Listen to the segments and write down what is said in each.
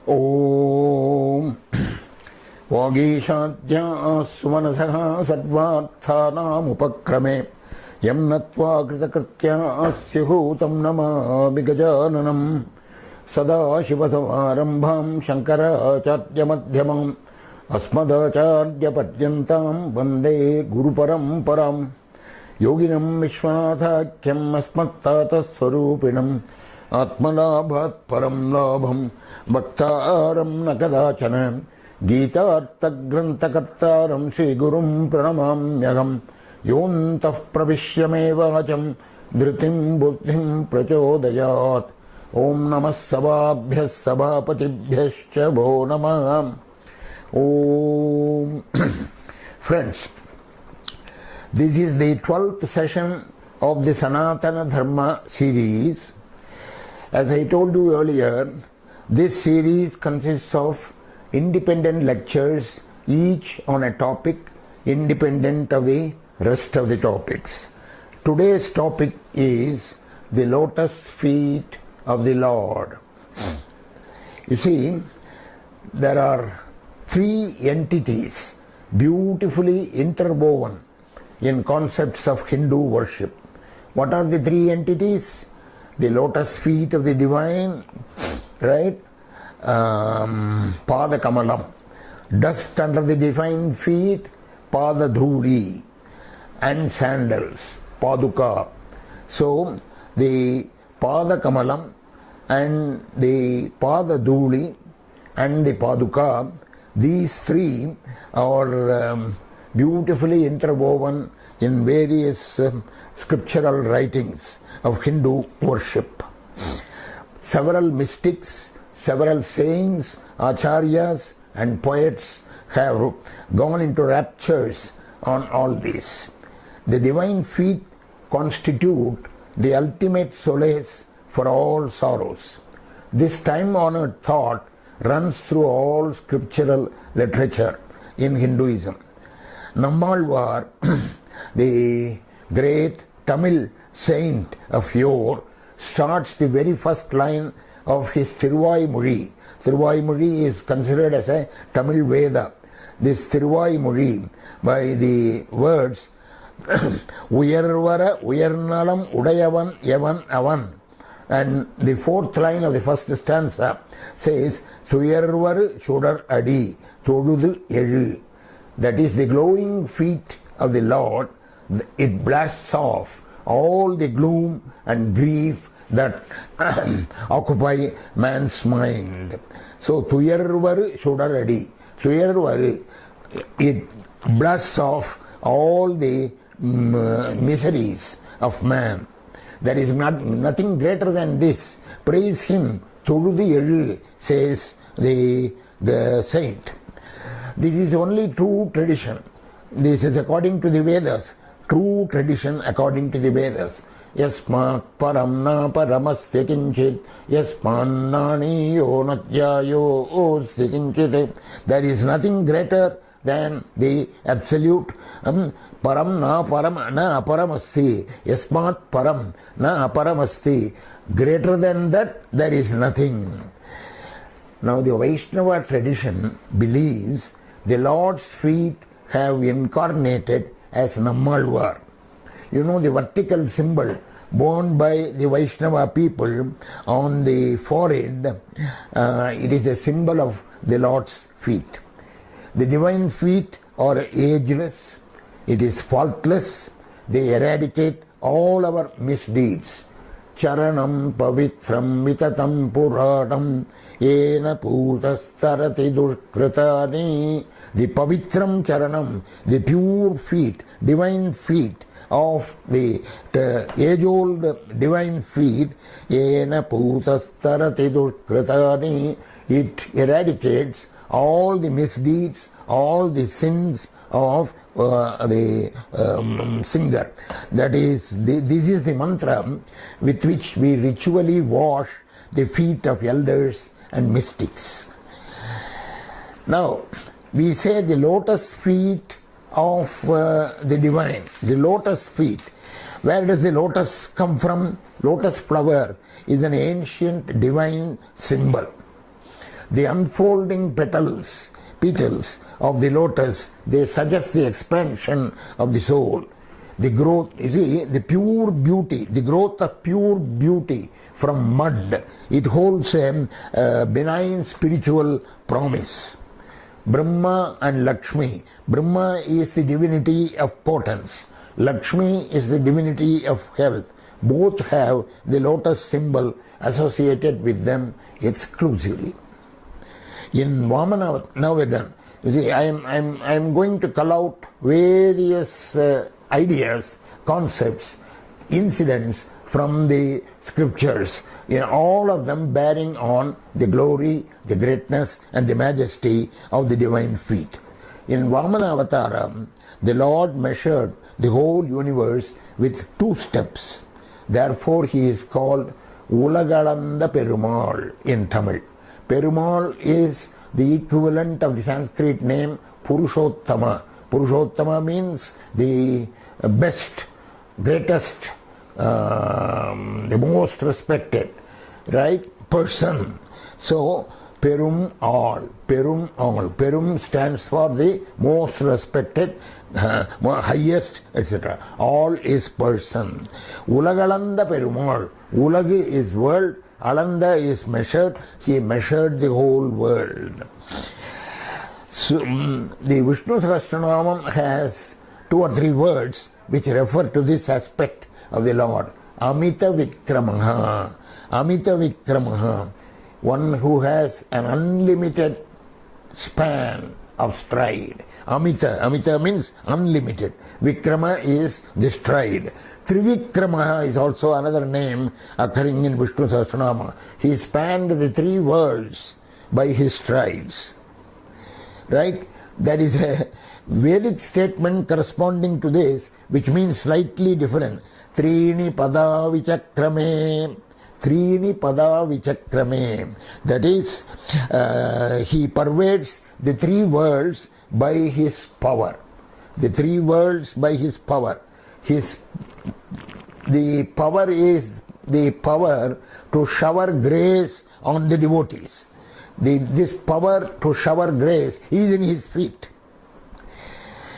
Om Vagishadya Sumanasaha Sadvarthanam Upakrame Yamnatva Kritakritya Syuhutam Nama Vigajananam Sada Shivasamarambham Shankara Chatya Madhyamam Asmadacharya Padyantam Vande Guru Paramparam Yoginam Vishwanathakyam Asmattata Swarupinam Atmalabhat Param Labham Bhaktaram Nakadachanam Gita-artha-grantha-kartaram Sri-Gurum Pranamamyagam Yontah Pravishyamevacham Dhritim Buddhim Prachodayat Om Namah Sababhyas Sabapatibhyascha Bho Namah. Om. Friends, this is the 12th session of the Sanatana Dharma series. As I told you earlier, this series consists of independent lectures, each on a topic independent of the rest of the topics. Today's topic is the lotus feet of the Lord. You see, there are three entities beautifully interwoven in concepts of Hindu worship. What are the three entities? The lotus feet of the divine, right? Pada Kamalam, dust under the divine feet, Pada Dhuli, and sandals, Paduka. So the Pada Kamalam and the Pada Dhuli and the Paduka, these three are beautifully interwoven in various scriptural writings of Hindu worship. Several mystics, several saints, acharyas and poets have gone into raptures on all this. The divine feet constitute the ultimate solace for all sorrows. This time-honored thought runs through all scriptural literature in Hinduism. Nammalvar, the great Tamil saint of yore, starts the very first line of his Thiruvaimozhi. Thiruvaimozhi is considered as a Tamil Veda. This Thiruvaimozhi, by the words Uyarvara Uyarnalam Udayavan Yavan Avan, and the fourth line of the first stanza says Thuyarvaru Sudar Adi Thodudu Elu. That is the glowing feet of the Lord. It blasts off all the gloom and grief that occupy man's mind. So Thuyarvaru Sudar Adi, Thuyarvaru, it blasts off all the miseries of man. There is nothing greater than this. Praise him, Thududi Elu, says the saint. This is only true tradition. This is according to the Vedas. True tradition according to the Vedas. Yasmat param na paramastya kinchit yasman nani yo natyayo osti kinchit. There is nothing greater than the absolute. Param na param na aparamasti. Yasmat param na aparamasti. Greater than that, there is nothing. Now the Vaishnava tradition believes the Lord's feet have incarnated as Nammalvar. You know, the vertical symbol borne by the Vaishnava people on the forehead, it is a symbol of the Lord's feet. The divine feet are ageless, it is faultless, they eradicate all our misdeeds. Charanam pavitram vitatam puradam yena putastarati durkritani. The pavitram charanam, the pure feet, divine feet of the age-old divine feet, yena putastarati durkritani. It eradicates all the misdeeds, all the sins of the singer. That is, this is the mantra with which we ritually wash the feet of elders and mystics. Now, we say the lotus feet of the divine, the lotus feet. Where does the lotus come from? Lotus flower is an ancient divine symbol. The unfolding petals of the lotus, they suggest the expansion of the soul. The growth, you see, the pure beauty, the growth of pure beauty from mud, it holds a benign spiritual promise. Brahma and Lakshmi. Brahma is the divinity of potence. Lakshmi is the divinity of health. Both have the lotus symbol associated with them exclusively. In Vamana, now again, you see, I am going to call out various ideas, concepts, incidents from the scriptures, all of them bearing on the glory, the greatness and the majesty of the divine feet. In Vamana Avataram, the Lord measured the whole universe with 2 steps. Therefore he is called Ulagalanda Perumal in Tamil. Perumal is the equivalent of the Sanskrit name Purushottama. Purushottama means the best, greatest, the most respected, right, person. So Perum all. Perum stands for the most respected, highest, etc. All is person. Ulagalanda Perumal. Ulag is world, Alanda is measured. He measured the whole world. So, the Vishnu Sahasranamam has 2 or 3 words which refer to this aspect of the Lord. Amita Vikramaha. Amita Vikramaha. One who has an unlimited span of stride. Amita means unlimited. Vikrama is the stride. Trivikramaha is also another name occurring in Vishnu Sahasranama. He spanned the 3 worlds by his strides. Right? There is a Vedic statement corresponding to this which means slightly different. Trini pada vichakrame. Trini pada vichakrame. That is, he pervades the 3 worlds by his power. The 3 worlds by his power. The power is the power to shower grace on the devotees. This power to shower grace is in his feet.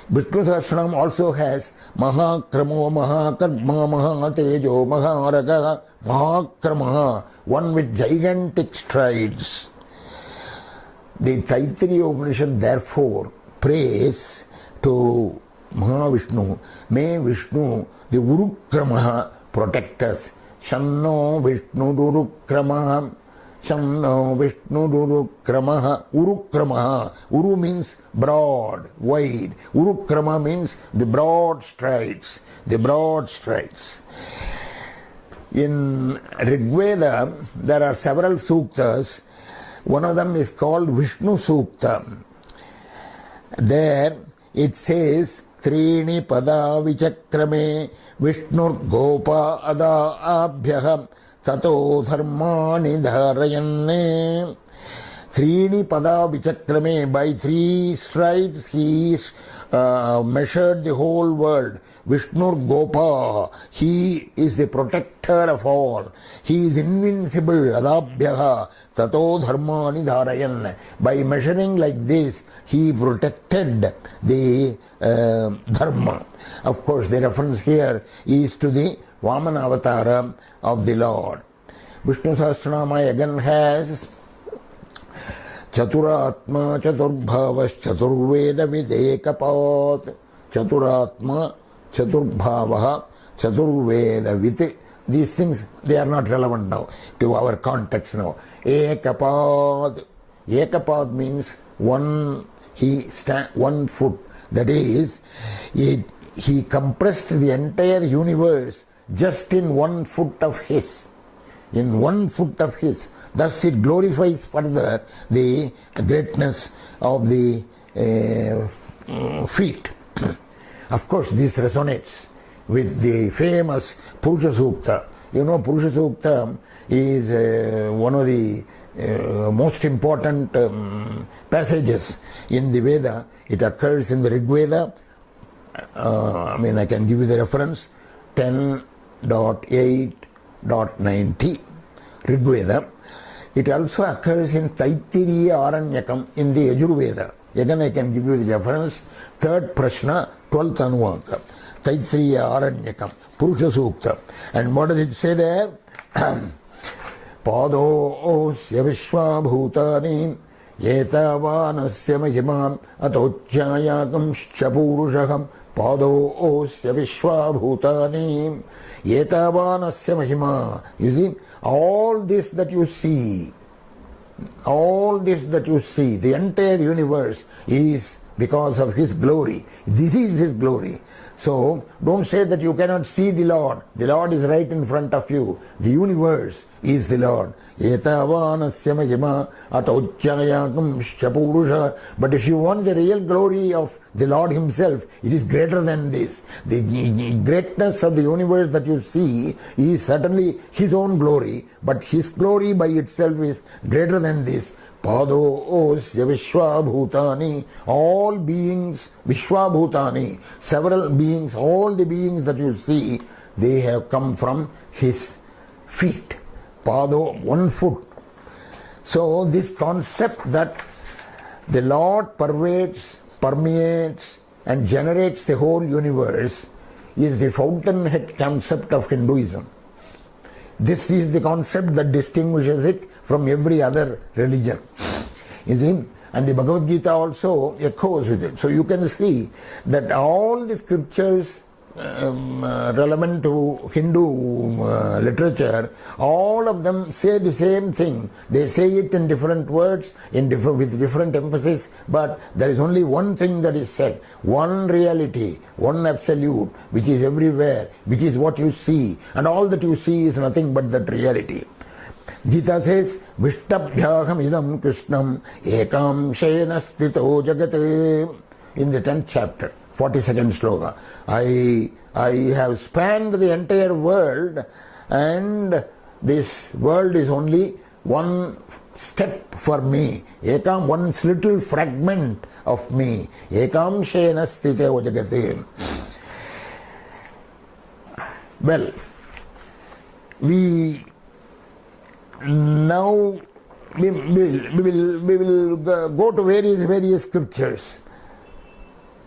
Vishnu Sahasranam also has Mahakramo, Mahakarma, Mahatejo, Maharaga, Mahakrama, one with gigantic strides. The Taittiriya Upanishad therefore prays to Mahavishnu, may Vishnu, the Urukramaha, protect us. Shanno Vishnu Urukramaha. Shanno Vishnu Urukramaha. Urukramaha. Uru means broad, wide. Urukrama means the broad strides. The broad strides. In Rigveda, there are several suktas. One of them is called Vishnu Sukta. There it says, Trini pada vichakrame Vishnur gopa ada abhyaham tato dharmani dharayanne. Trini pada vichakrame, by 3 strides he measured the whole world. Vishnur gopa, he is the protector of all. He is invincible. Adabhyaha tato dharmani dharayan. By measuring like this, he protected the dharma. Of course, the reference here is to the Vamana Avatara of the Lord. Vishnu Sahasranama again has Chaturatma Chaturbhavas Chaturveda Videkapat. Chaturatma Chaturbhavaha Chaturveda Vite. These things, they are not relevant now to our context now. Ekapad. Ekapad means one foot. That is, he compressed the entire universe just in 1 foot of his. In 1 foot of his. Thus it glorifies further the greatness of the feet. Of course, this resonates with the famous Purusha Sukta. You know, Purusha Sukta is one of the most important passages in the Veda. It occurs in the Rig Veda. I can give you the reference, 10.8.90, Rig Veda. It also occurs in Taittiriya Aranyakam in the Yajurveda. Again I can give you the reference. 3rd Prashna, 12th Anuvaka. Taittiriya Aranyakam, Purusha Sukta. And what does it say there? Padosya Vishwabhutani Yetavanasya Mahimam Atochyayakam Shapurushakam Padosya Vishwabhutani Yetavanasya Mahima. You see, all this that you see, the entire universe is because of His glory. This is His glory. So don't say that you cannot see the Lord. The Lord is right in front of you. The universe is the Lord. But if you want the real glory of the Lord Himself, it is greater than this. The greatness of the universe that you see is certainly His own glory, but His glory by itself is greater than this. Padosya Vishwabhutani, all beings, Vishwabhutani, several beings, all the beings that you see, they have come from His feet. Pado, one foot. So this concept that the Lord pervades, permeates and generates the whole universe is the fountainhead concept of Hinduism. This is the concept that distinguishes it from every other religion. You see? And the Bhagavad Gita also echoes with it. So you can see that all the scriptures relevant to Hindu literature, all of them say the same thing. They say it in different words, with different emphasis, but there is only one thing that is said, one reality, one absolute, which is everywhere, which is what you see, and all that you see is nothing but that reality. Gita says, Vishtabhyaham idam Krishnam ekam shena stito jagate, in the 10th chapter. 42nd sloka. I have spanned the entire world, and this world is only one step for me. Ekam, one little fragment of me. Ekam shena sthite jagate. Well, we will go to various scriptures.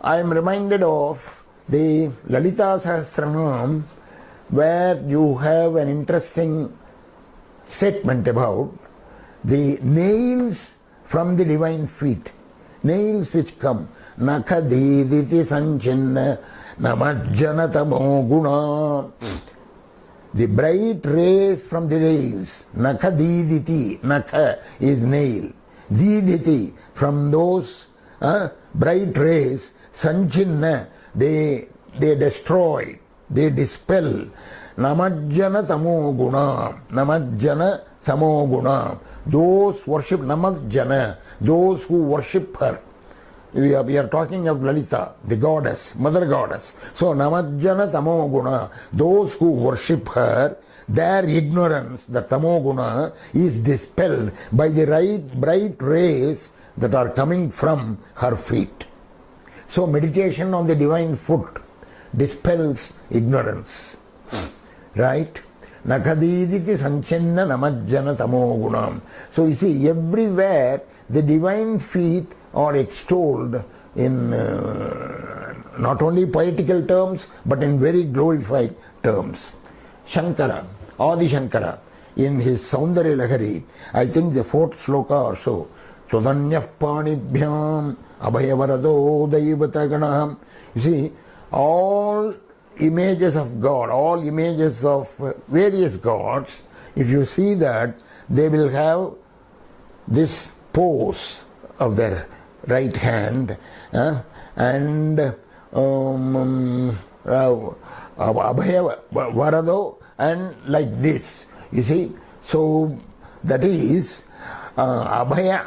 I am reminded of the Lalita Sahasranam, where you have an interesting statement about the nails from the divine feet. Nails which come. Nakhadiditi sanchinna namajjanatamo guna. The bright rays from the nails. Nakhadiditi. Nakha is nail. Diditi, from those bright rays. Sanchinna, they destroy, they dispel. Namajjana tamo guna. Namajjana tamo guna. Those worship Namajjana, those who worship her. We are talking of Lalita, the goddess, mother goddess. So Namajjana tamo guna, those who worship her, their ignorance, the tamo guna, is dispelled by the bright rays that are coming from her feet. So meditation on the divine foot dispels ignorance. Right? Nakadiditi sanchinna namajjana tamo gunam. So you see, everywhere the divine feet are extolled in not only poetical terms, but in very glorified terms. Shankara, Adi Shankara, in his Saundarya Lahari, I think the 4th sloka or so, Todanyah panibhyam abhayavarado daivatagana. You see, all images of God, all images of various gods, if you see that, they will have this pose of their right hand and abhayavarado, and like this. You see, so that is Abhaya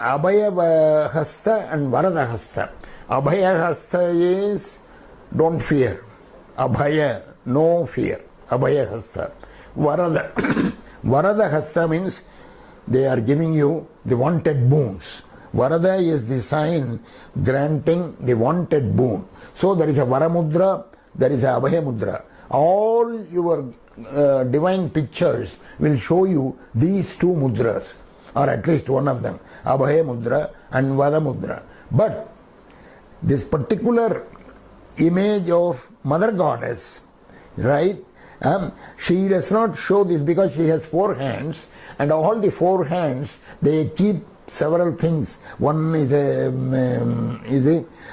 Hasta and Varada Hasta. Abhaya Hasta is don't fear. Abhaya, no fear. Abhaya Hasta. Varada. Varada Hasta means they are giving you the wanted boons. Varada is the sign granting the wanted boon. So there is a Varamudra, there is a Abhaya Mudra. All your divine pictures will show you these two mudras. or at least one of them, Abhaya Mudra and Vada Mudra. But this particular image of Mother Goddess, right, she does not show this because she has 4 hands, and all the 4 hands, they keep several things. One is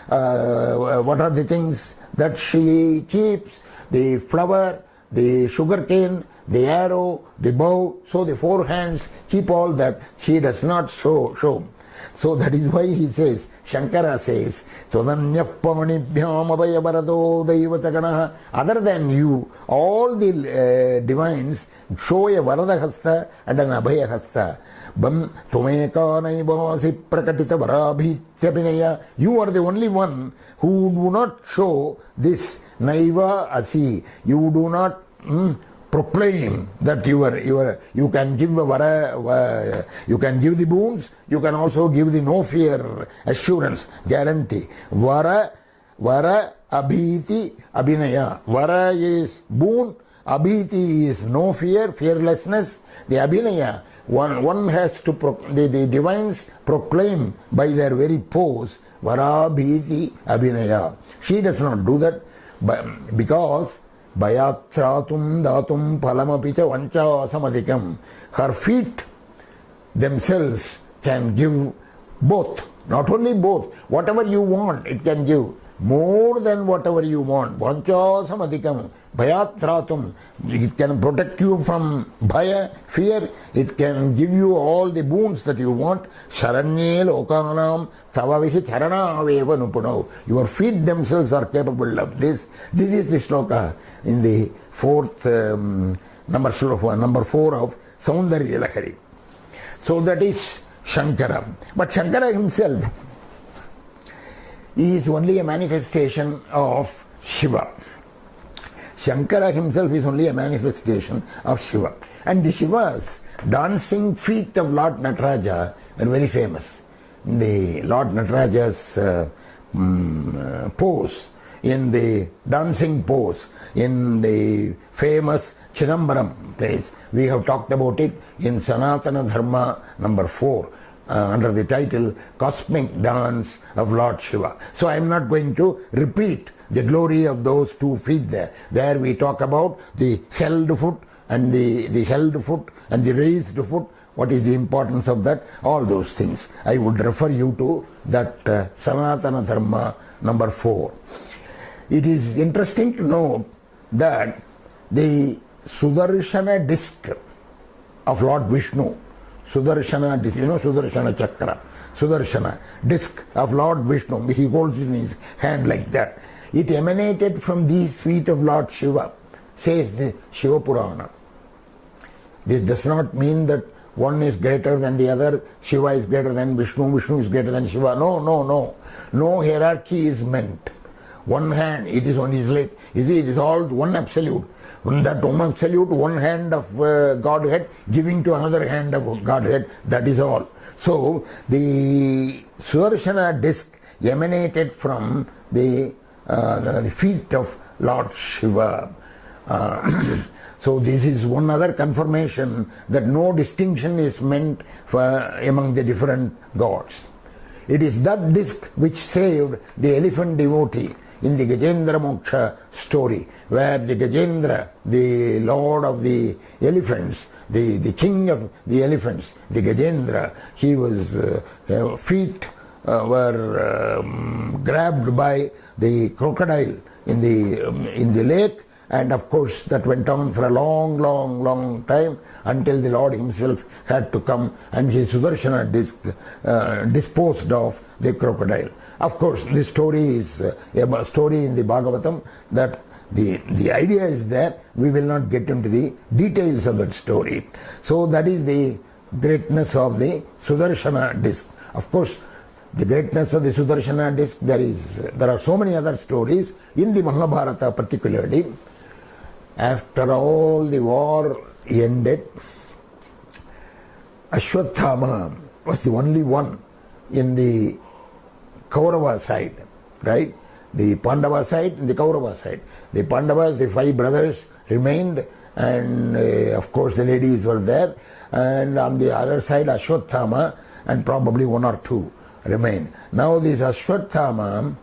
what are the things that she keeps? The flower, the sugar cane, the arrow, the bow. So the 4 hands keep all that. She does not show. So that is why he says, Shankara says, other than you, all the divines show a Varada Hasta and an Abhaya Hasta. You are the only one who do not show this Naiva Asi. You do not proclaim that you can give you can give the boons, you can also give the no fear assurance, guarantee. Vara abhiti abhinaya. Vara is boon, abhiti is no fear, fearlessness. The abhinaya, one has to the divines proclaim by their very pose, vara abhiti abhinaya. She does not do that because Bayatratum datum palamapicha vancha samadikam. Her feet themselves can give both, not only both, whatever you want it can give, more than whatever you want. Vancha samadikam. Bayatratum, it can protect you from bhaya, fear, it can give you all the boons that you want. Sharanye lokanam tavavihi charanaveva nupuno. Your feet themselves are capable of this. This is the shloka in the 4th number 4 of Saundarya Lahari. So that is Shankara. But Shankara himself is only a manifestation of Shiva. Shankara himself is only a manifestation of Shiva. And the Shiva's dancing feet of Lord Nataraja are very famous. The Lord Nataraja's pose, in the dancing pose, in the famous Chidambaram place. We have talked about it in Sanatana Dharma number 4. Under the title Cosmic Dance of Lord Shiva. So I am not going to repeat the glory of those 2 feet there. There we talk about the held foot and the held foot and the raised foot. What is the importance of that? All those things. I would refer you to that Sanatana Dharma number 4. It is interesting to know that the Sudarshana disc of Lord Vishnu, Sudarshana disc, Sudarshana chakra, Sudarshana disc of Lord Vishnu, he holds it in his hand like that. It emanated from these feet of Lord Shiva, says the Shiva Purana. This does not mean that one is greater than the other, Shiva is greater than Vishnu, Vishnu is greater than Shiva. No hierarchy is meant. One hand, it is on his leg. You see, it is all one absolute. That one absolute, one hand of Godhead giving to another hand of Godhead, that is all. So, the Sudarshana disc emanated from the feet of Lord Shiva. So this is one other confirmation that no distinction is meant among the different gods. It is that disc which saved the elephant devotee in the Gajendra Moksha story, where the Gajendra, the lord of the elephants, the king of the elephants, the Gajendra, he was feet were grabbed by the crocodile in the lake, and of course that went on for a long time until the Lord himself had to come and his Sudarshana disc disposed of the crocodile. Of course, this story is a story in the Bhagavatam that the idea is that we will not get into the details of that story. So that is the greatness of the Sudarshana disc. Of course, the greatness of the Sudarshana disc, there are so many other stories in the Mahabharata particularly. After all the war ended, Ashwathama was the only one in the Kaurava side, right? The Pandava side and the Kaurava side. The Pandavas, the 5 brothers, remained and of course the ladies were there, and on the other side Ashwatthama, and probably one or two remained. Now this Ashwatthama,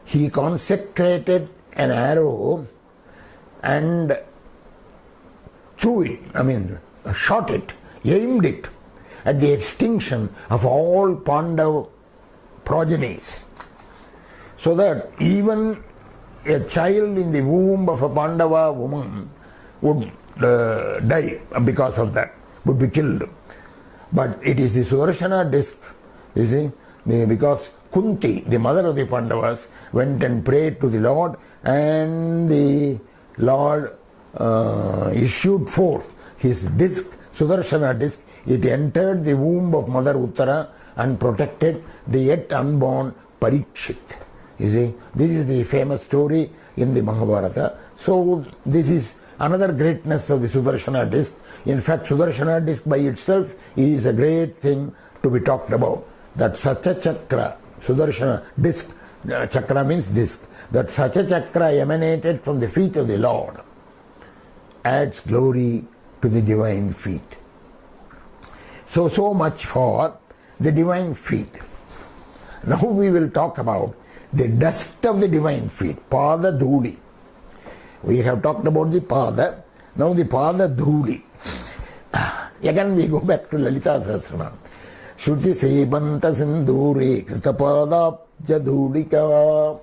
he consecrated an arrow and threw it, shot it, aimed it at the extinction of all Pandava progenies, so that even a child in the womb of a Pandava woman would die because of that, would be killed. But it is the Sudarshana disc, you see, because Kunti, the mother of the Pandavas, went and prayed to the Lord, and the Lord issued forth his disc, Sudarshana disc. It entered the womb of Mother Uttara and protected the yet unborn Parikshit. You see, this is the famous story in the Mahabharata. So this is another greatness of the Sudarshana disc. In fact, Sudarshana disc by itself is a great thing to be talked about. That Satya Chakra, Sudarshana disc, Chakra means disc, that Satya Chakra emanated from the feet of the Lord adds glory to the divine feet. So much for the divine feet. Now we will talk about the dust of the divine feet, Pada Dhuli. We have talked about the Pada, now the Pada Dhuli. Again we go back to Lalita Sahasranam. Shruti Sebanta Sinduri Kritapadabja Dhulika.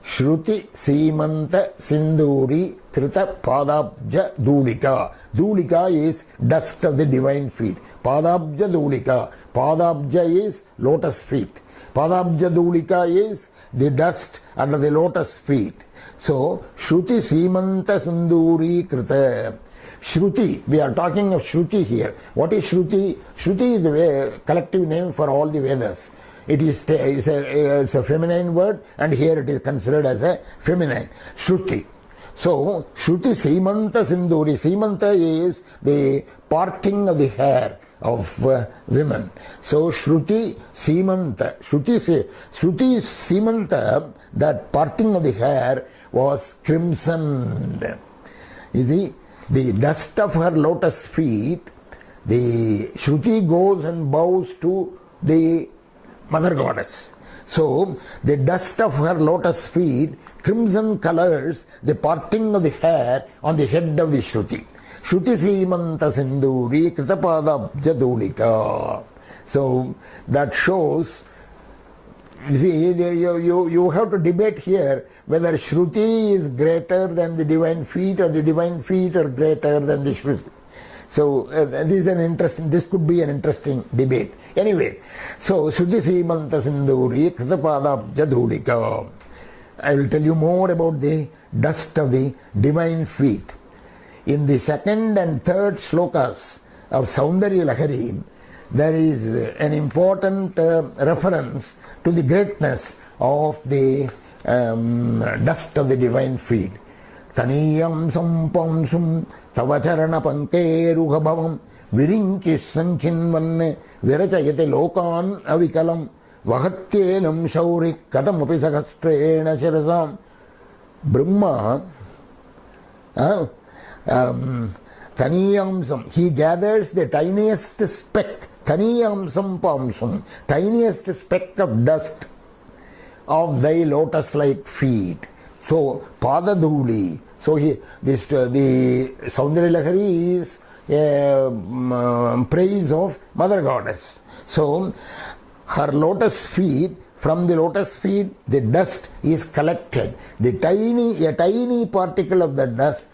Shruti Simanta Sinduri Krita Padabja Dhulika. Dhulika is dust of the divine feet. Padabja Dhulika. Padabja is lotus feet. Padabja Dhulika is the dust under the lotus feet. So, Shruti Simanta Sinduri Krita. Shruti, we are talking of Shruti here. What is Shruti? Shruti is the collective name for all the Vedas. It's a feminine word, and here it is considered as a feminine. Shruti. So, Shruti Simanta Sinduri. Simanta is the parting of the hair of women. So, Shruti Simanta. Shruti Simanta, that parting of the hair was crimsoned. You see, the dust of her lotus feet, the Shruti goes and bows to the Mother Goddess. So, the dust of her lotus feet crimson colors the parting of the hair on the head of the Shruti. Shruti Simanta Sinduri Kritapadabja Dhulika. So, that shows, you see, you have to debate here whether Shruti is greater than the divine feet or the divine feet are greater than the Shruti. So, this could be an interesting debate. Anyway, so Shruti Simanta Sinduri Kritapadabja Dhulika. I will tell you more about the dust of the divine feet. In the second and third slokas of Saundarya Lahari, there is an important reference to the greatness of the dust of the divine feet. Taniyam sampamsum tavacharana pankerughabhavam virinchi sanchinvanne virachayate lokan avikalam vahatyenam shauri katamapi sagastrena shirasam. Brahma Taniyamsam, he gathers the tiniest speck, Taniyamsam Pamsum, tiniest speck of dust of thy lotus-like feet. So, Padadhuli. So, the Saundarya Lahari is praise of Mother Goddess. So, her lotus feet, from the lotus feet, the dust is collected. A tiny particle of the dust,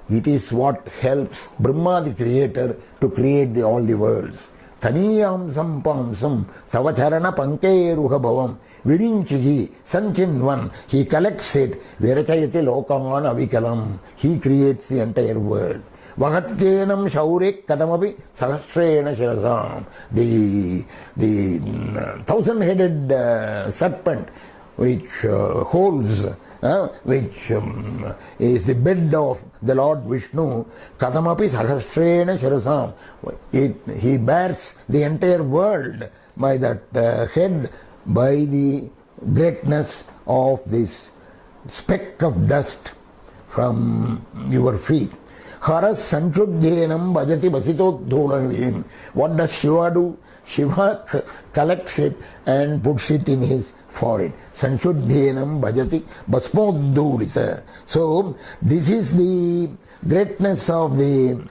it is what helps Brahma, the creator, to create all the worlds. Taniyam sampamsam savacharana pankeruha bhavam virinchihi sanchinvan. He collects it. Virachayate lokaman avikalam. He creates the entire world. Vahatyenam shaurik kadamapi sahasrena shirasam. The thousand-headed serpent which holds, which is the bed of the Lord Vishnu, Kadamapi Sahasrena Shirasam. He bears the entire world by that head, by the greatness of this speck of dust from your feet. Haras Sanchuddhenam Bhajati Basitodholavim. What does Shiva do? Shiva collects it and puts it in his forehead. Sanchuddhenam Bhajati Basmodhulita. So, this is the greatness of the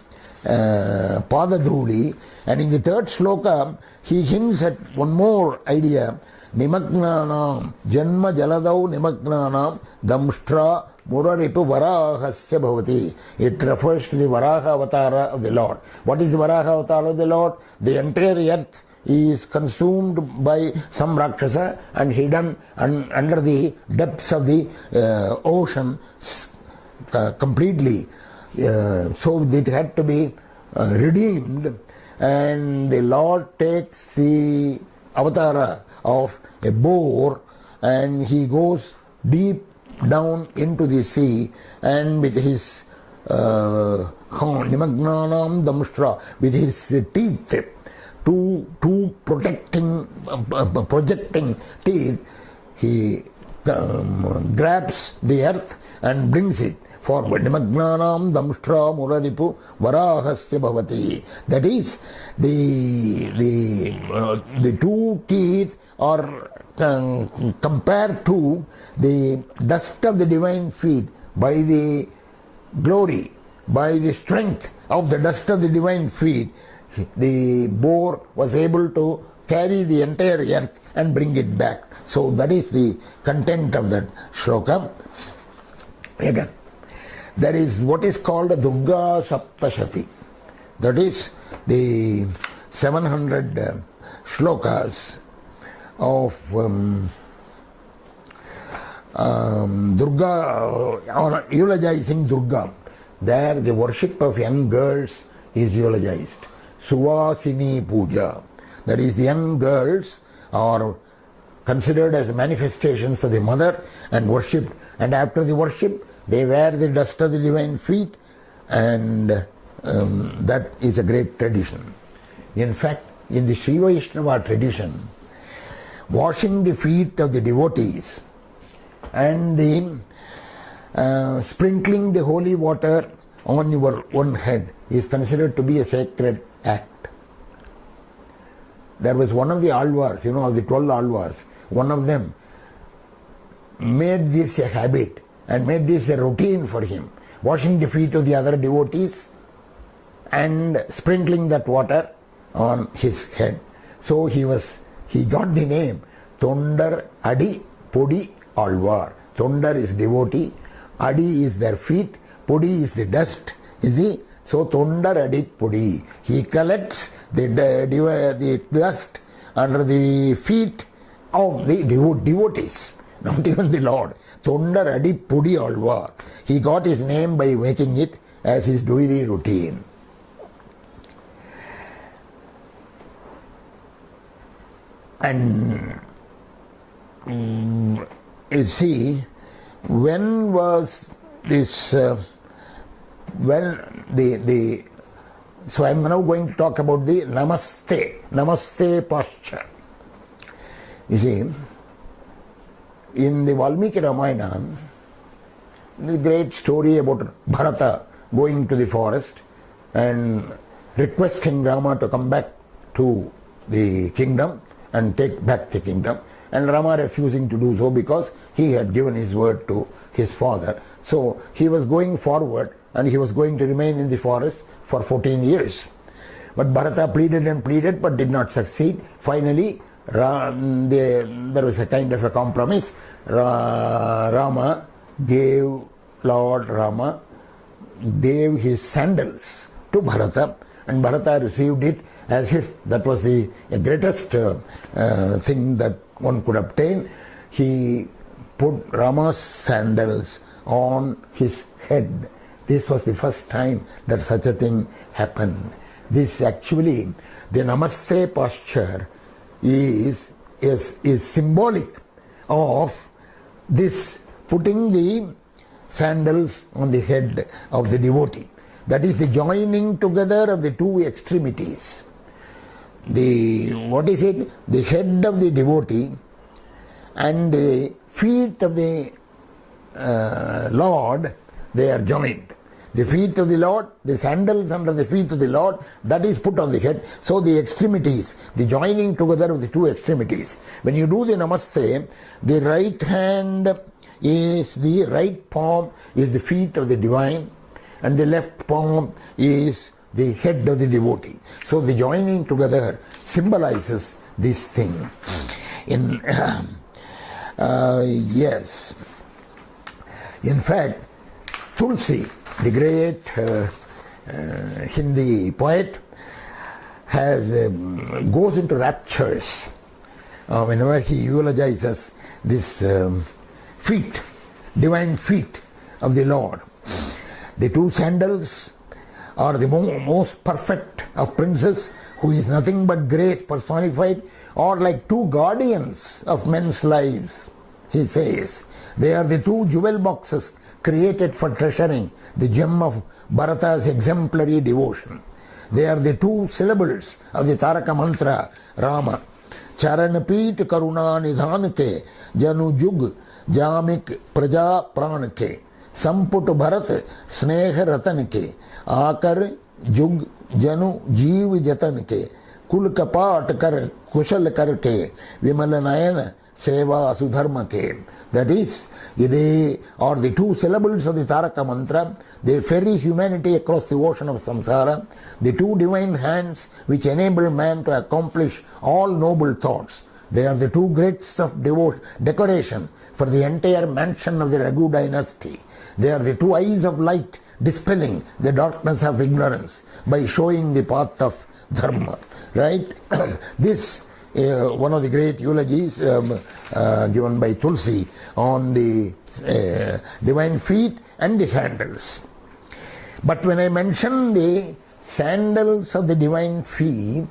Padadhuli. And in the third shloka, he hints at one more idea. Nimagnanam Janma Jaladau Nimagnanam Damshtra Muraripu Varahasya Bhavati. It refers to the Varaha Avatara of the Lord. What is the Varaha Avatara of the Lord? The entire earth is consumed by some Rakshasa and hidden under the depths of the ocean completely. So it had to be redeemed, and the Lord takes the avatara of a boar and he goes deep down into the sea, and with his Nimagnanam Damshtra, with his teeth, two projecting teeth, he grabs the earth and brings it forward. Nimagnanam Damshtra Muraripu Varahasya Bhavati. That is, the two teeth are compared to the dust of the divine feet. By the glory, by the strength of the dust of the divine feet, the boar was able to carry the entire earth and bring it back. So that is the content of that shloka. Again, there is what is called a Durga Saptashati. That is the 700 shlokas of Durga, eulogizing Durga. There the worship of young girls is eulogized. Suvasini Puja. That is, the young girls are considered as manifestations of the mother and worshipped, and after the worship they wear the dust of the divine feet, and that is a great tradition. In fact, in the Sri Vaishnava tradition, washing the feet of the devotees and the sprinkling the holy water on your own head is considered to be a sacred act. There was one of the Alvars, of the 12 Alvars, one of them made this a habit and made this a routine for him, washing the feet of the other devotees and sprinkling that water on his head. So he got the name Tondar Adi Podi Alvar. Tondar is devotee, Adi is their feet, Podi is the dust. You see? So Tondar Adi Podi. He collects the dust under the feet of the devotees, not even the Lord. Tondar Adi Podi Alvar. He got his name by making it as his daily routine. And you see, when was this? So I'm now going to talk about the Namaste posture. You see, in the Valmiki Ramayana, the great story about Bharata going to the forest and requesting Rama to come back to the kingdom and take back the kingdom, and Rama refusing to do so because he had given his word to his father. So he was going forward and he was going to remain in the forest for 14 years. But Bharata pleaded and pleaded but did not succeed. Finally, there was a kind of a compromise. Rama gave his sandals to Bharata, and Bharata received it as if that was the greatest thing that one could obtain. He put Rama's sandals on his head. This was the first time that such a thing happened. This actually, the Namaste posture is symbolic of this putting the sandals on the head of the devotee. That is the joining together of the two extremities. The head of the devotee and the feet of the Lord, they are joined. The feet of the Lord, the sandals under the feet of the Lord, that is put on the head. So the extremities, the joining together of the two extremities. When you do the namaste, the right hand is the right palm is the feet of the divine, and the left palm is the head of the devotee. So the joining together symbolizes this thing. Yes. In fact, Tulsi, the great Hindi poet, goes into raptures whenever he eulogizes this feet, divine feet of the Lord. The two sandals are the most perfect of princes, who is nothing but grace personified, or like two guardians of men's lives, he says. They are the two jewel boxes created for treasuring the gem of Bharata's exemplary devotion. They are the two syllables of the Taraka mantra, Rama. Charan Peet Karuna Nidhan ke, Janu Jug Jamik Praja Pran ke, Samput Bharat Sneh Ratan ke, Akar Jug Janu Jeev Jatan ke, Kul Kapat Kar Kushal Kar ke, Vimalanayan Seva Sudharma ke. That is, they are the two syllables of the Taraka mantra. They ferry humanity across the ocean of samsara. The two divine hands which enable man to accomplish all noble thoughts. They are the two greats of decoration for the entire mansion of the Raghu dynasty. They are the two eyes of light dispelling the darkness of ignorance by showing the path of dharma. Right? This one of the great eulogies given by Tulsi on the divine feet and the sandals. But when I mention the sandals of the divine feet,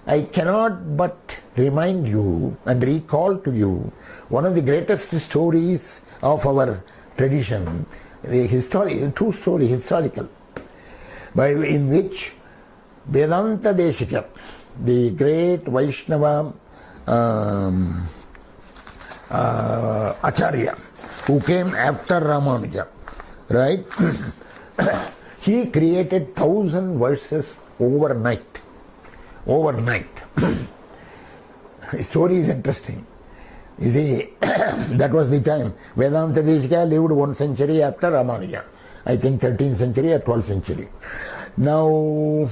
I cannot but remind you and recall to you one of the greatest stories of our tradition, the true story, historical, in which Vedanta Deshika, the great Vaishnava Acharya, who came after Ramanuja, right? He created 1,000 verses overnight. The story is interesting. You see, that was the time. Vedanta Deshika lived 1 century after Ramanuja. I think 13th century or 12th century. Now,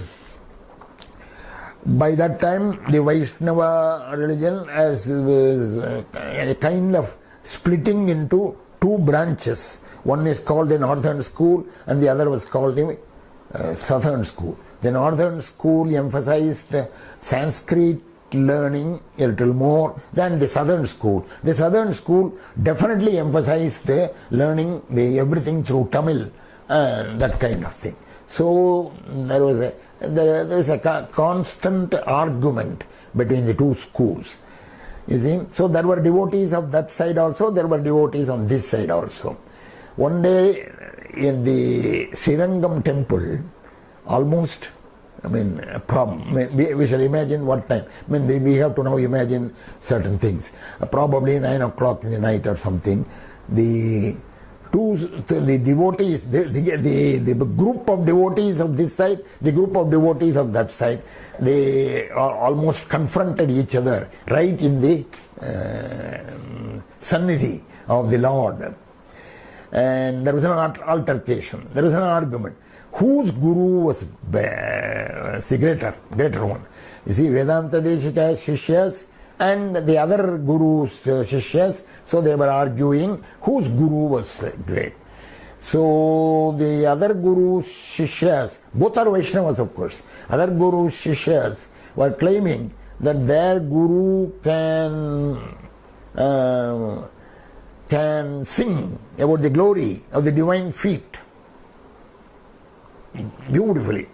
by that time, the Vaishnava religion was a kind of splitting into two branches. One is called the Northern School and the other was called the Southern School. The Northern School emphasized Sanskrit learning a little more than the Southern School. The Southern School definitely emphasized learning everything through Tamil and that kind of thing. So there was a constant argument between the two schools. You see, so there were devotees of that side also, there were devotees on this side also. One day in the Srirangam temple, almost, a problem. We shall imagine what time. We have to now imagine certain things. Probably 9 o'clock in the night or something. The devotees, the group of devotees of this side, the group of devotees of that side, they almost confronted each other right in the Sannidhi of the Lord. And there was an altercation, there was an argument. Whose guru was the greater one? You see, Vedanta Deshika's Shishyas and the other guru's Shishyas, so they were arguing whose guru was great. So the other guru's Shishyas, both are Vaishnavas of course, other guru's Shishyas were claiming that their guru can sing about the glory of the divine feet beautifully,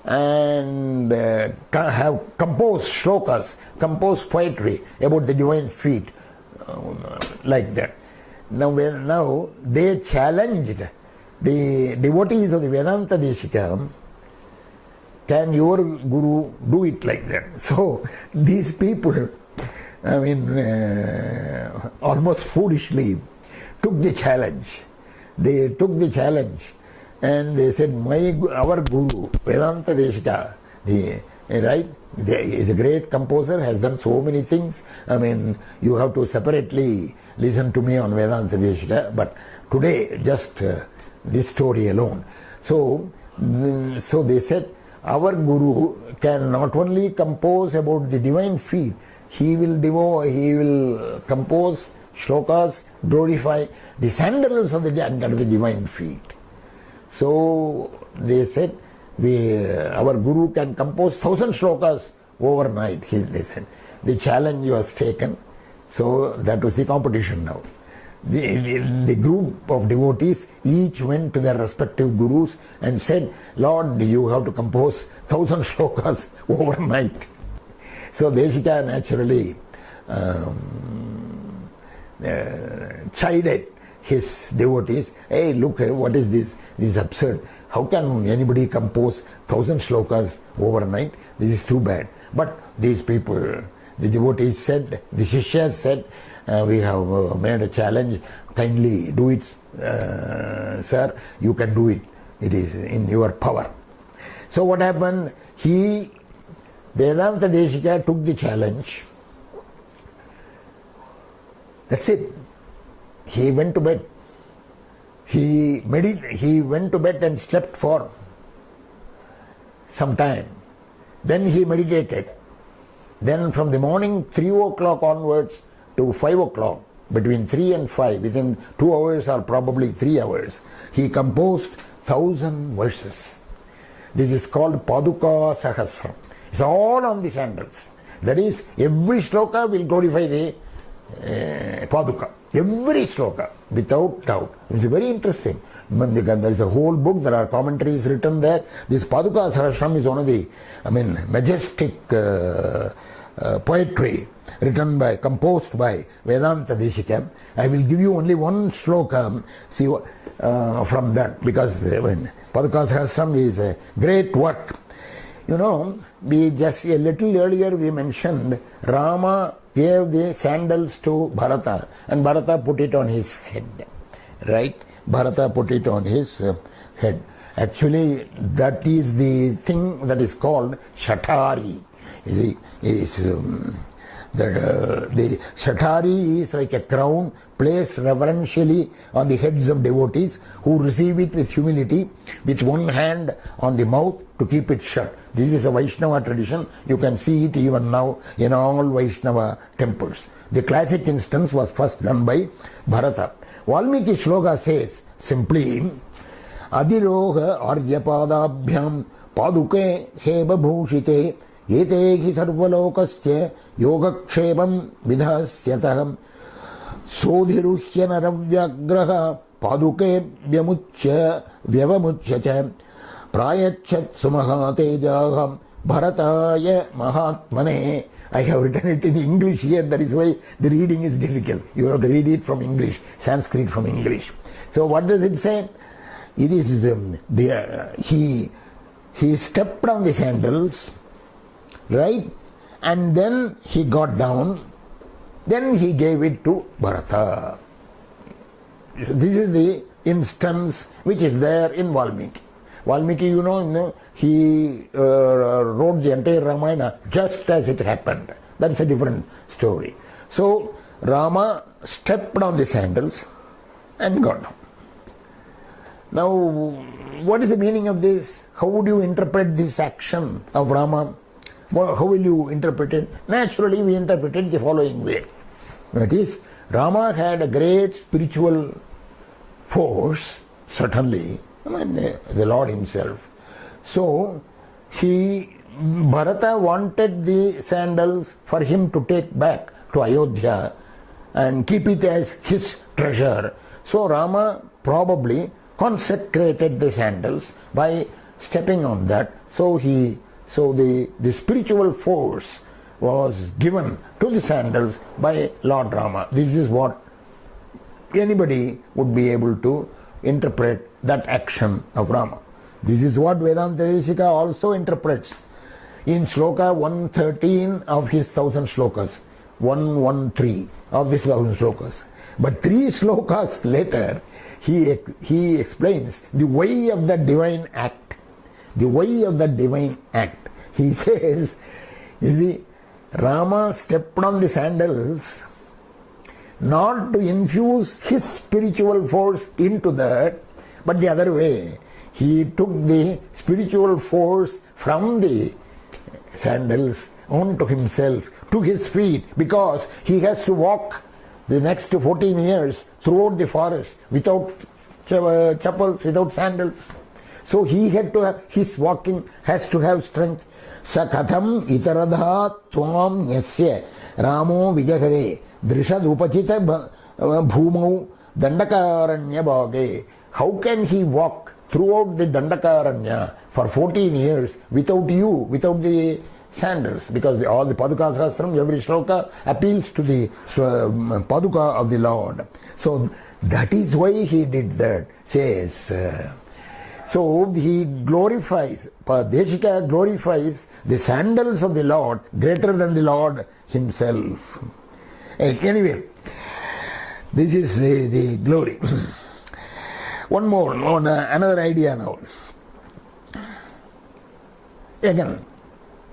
and have composed shlokas, composed poetry about the divine feet, like that. Now they challenged the devotees of the Vedanta Deshika, can your guru do it like that? So these people, almost foolishly took the challenge. They took the challenge And they said, our Guru, Vedanta Deshika, right? Is a great composer, has done so many things. I mean, you have to separately listen to me on Vedanta Deshika, but today, just this story alone. So they said, our Guru can not only compose about the divine feet, he will compose shlokas, glorify the sandals of the under the divine feet. So they said, our Guru can compose 1,000 shlokas overnight. They said, the challenge was taken. So that was the competition now. The group of devotees each went to their respective gurus and said, Lord, you have to compose 1,000 shlokas overnight. So Deshika naturally chided his devotees. Hey, look, what is this? This is absurd. How can anybody compose 1,000 shlokas overnight? This is too bad. But these people, the devotees said, the Shishyas said, we have made a challenge. Kindly do it, sir. You can do it. It is in your power. So what happened? Vedanta Deshika took the challenge. That's it. He went to bed. He went to bed and slept for some time. Then he meditated. Then from the morning 3 o'clock onwards to 5 o'clock, between 3 and 5, within 2 hours or probably 3 hours, he composed 1,000 verses. This is called Paduka Sahasram. It's all on the sandals. That is, every shloka will glorify the Paduka. Every shloka, without doubt. It's very interesting. There is a whole book, there are commentaries written there. This Paduka Sahasram is one of the, majestic poetry composed by Vedanta Deshika. I will give you only one shloka from that, because Paduka Sahasram is a great work. We just a little earlier we mentioned Rama gave the sandals to Bharata and Bharata put it on his head. Right? Bharata put it on his head. Actually, that is the thing that is called Shatari. You see, the Shatari is like a crown placed reverentially on the heads of devotees who receive it with humility, with one hand on the mouth to keep it shut. This is a Vaishnava tradition. You can see it even now in all Vaishnava temples. The classic instance was first done by Bharata. Valmiki Shloka says simply, Adiroha Aryapadabhyam Paduke Heba Bhushite Yete hi sarvalokasya yogakshepam vidhasyataham sodhiruhya naravyagraha paduke vyavamuchya prayachat sumahatejaham bharataya mahatmane. I have written it in English here, that is why the reading is difficult. You have to read it from English, Sanskrit from English. So what does it say? It is he stepped on the sandals, right? And then he got down, then he gave it to Bharata. This is the instance which is there in Valmiki. Valmiki, he wrote the entire Ramayana just as it happened. That's a different story. So Rama stepped on the sandals and got down. Now, what is the meaning of this? How would you interpret this action of Rama? How will you interpret it? Naturally, we interpret it the following way. That is, Rama had a great spiritual force, certainly, the Lord himself. So, Bharata wanted the sandals for him to take back to Ayodhya and keep it as his treasure. So, Rama probably consecrated the sandals by stepping on that. So the spiritual force was given to the sandals by Lord Rama. This is what anybody would be able to interpret that action of Rama. This is what Vedanta Deshika also interprets in Shloka 113 of his 1000 shlokas. 113 of this 1000 slokas. But 3 slokas later, he explains the way of the divine act. The way of the divine act. He says, you see, Rama stepped on the sandals not to infuse his spiritual force into that, but the other way. He took the spiritual force from the sandals onto himself, to his feet, because he has to walk the next 14 years throughout the forest without chappals, without sandals. So he had to have, his walking has to have strength. Sakatham itaradha tvam yasya Ramo vijahare drishad upachita bhumau dandakaranya bhage. How can he walk throughout the Dandakaranya for 14 years without you, without the sandals? Because all the Paduka Sahasram, every shloka appeals to the Paduka of the Lord. So that is why he did that, says. So he glorifies, Deshika glorifies the sandals of the Lord greater than the Lord himself. Anyway, this is the glory. One more, another idea now. Again,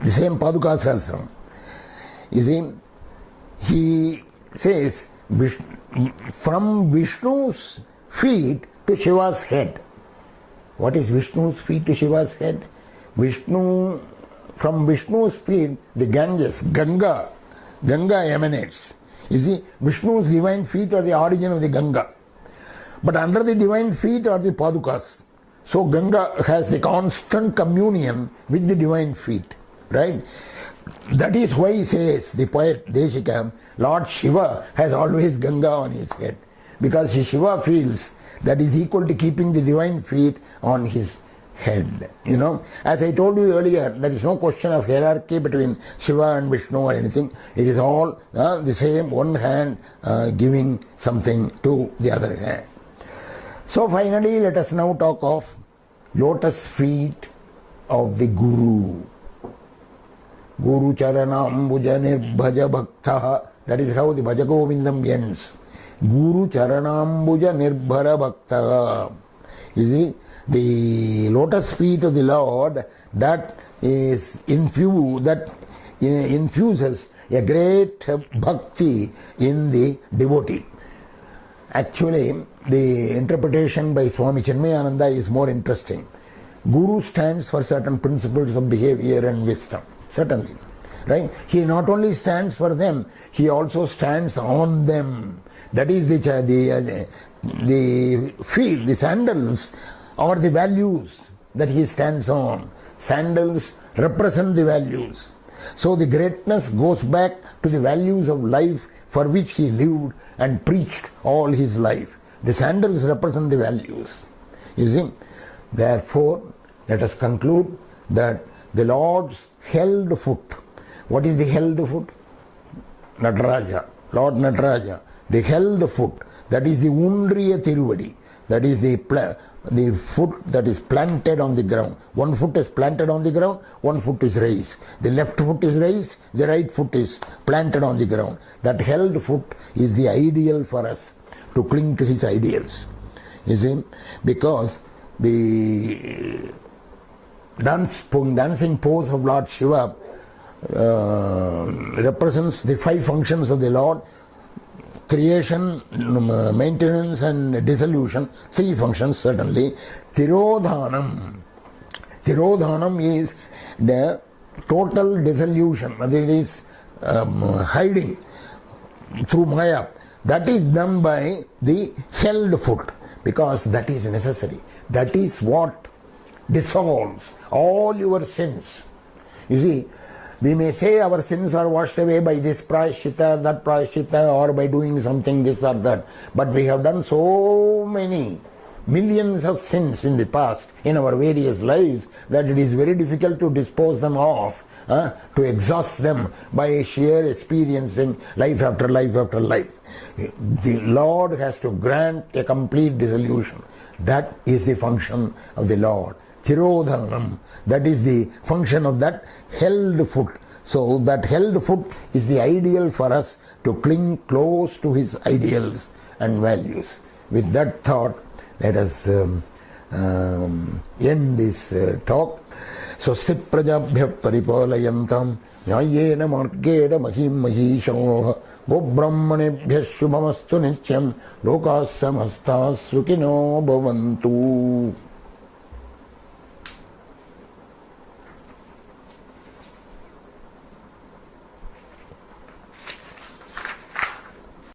the same Paduka Sahasram. You see, he says, from Vishnu's feet to Shiva's head. What is Vishnu's feet to Shiva's head? From Vishnu's feet, the Ganges, Ganga emanates. You see, Vishnu's divine feet are the origin of the Ganga. But under the divine feet are the Padukas. So Ganga has the constant communion with the divine feet. Right? That is why he says, the poet Deshika, Lord Shiva has always Ganga on his head. Because Shiva feels that is equal to keeping the divine feet on his head. You know, as I told you earlier, there is no question of hierarchy between Shiva and Vishnu or anything. It is all the same, one hand giving something to the other hand. So finally, let us now talk of lotus feet of the Guru. Guru Charanam Bhuja Nirbhaja Bhakta. That is how the Bhaja Govindam ends. Guru Charanam Bhuja Nirbhara Bhakta. You see, the lotus feet of the Lord, that infuses a great bhakti in the devotee. Actually, the interpretation by Swami Chinmayananda is more interesting. Guru stands for certain principles of behavior and wisdom, certainly. Right? He not only stands for them, he also stands on them. That is the feet, the sandals are the values that he stands on. Sandals represent the values. So the greatness goes back to the values of life for which he lived and preached all his life. The sandals represent the values. You see, therefore, let us conclude that the Lord's held foot. What is the held foot? Nataraja, Lord Nataraja. The held foot, that is the Undriya Tiruvadi, that is the foot that is planted on the ground. One foot is planted on the ground, one foot is raised. The left foot is raised, the right foot is planted on the ground. That held foot is the ideal for us to cling to his ideals. You see, because the dancing pose of Lord Shiva represents the 5 functions of the Lord: creation, maintenance and dissolution, 3 functions certainly. Tirodhanam. Tirodhanam is the total dissolution, that is hiding through Maya. That is done by the held foot, because that is necessary. That is what dissolves all your sins. You see, we may say our sins are washed away by this prayashita, that prayashita, or by doing something this or that. But we have done so many millions of sins in the past, in our various lives, that it is very difficult to dispose them off, to exhaust them by sheer experiencing life after life after life. The Lord has to grant a complete dissolution. That is the function of the Lord. Tirodhanam, that is the function of that held foot. So that held foot is the ideal for us to cling close to his ideals and values. With that thought, let us end this talk. Swasti prajabhya paripalayantam nyayena margena mahim mahishoha gobrahmanebhya shubhamastu nityam lokas samastas sukhino bhavantu.